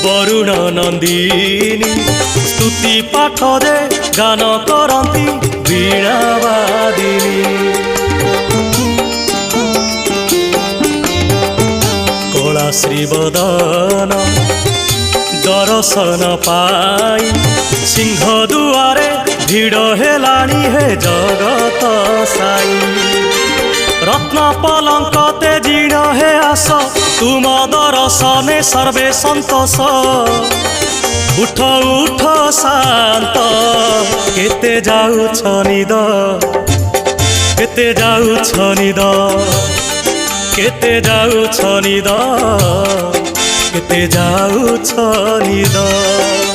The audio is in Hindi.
वरुण नंदिनी स्तुति पाठरे गान करती वीणावादिनी कला श्रीवदन दर्शन पाई सिंह दुआरे भिड़ हेलाणी हे जगत साई रत्न पलंक तेजीण हे आस तुम दर्शने सर्वे सन्तोष उठ उठ शांत केते जाउछ निद केते जाउछ निद केते जाउछ निद केते जाउछ निद।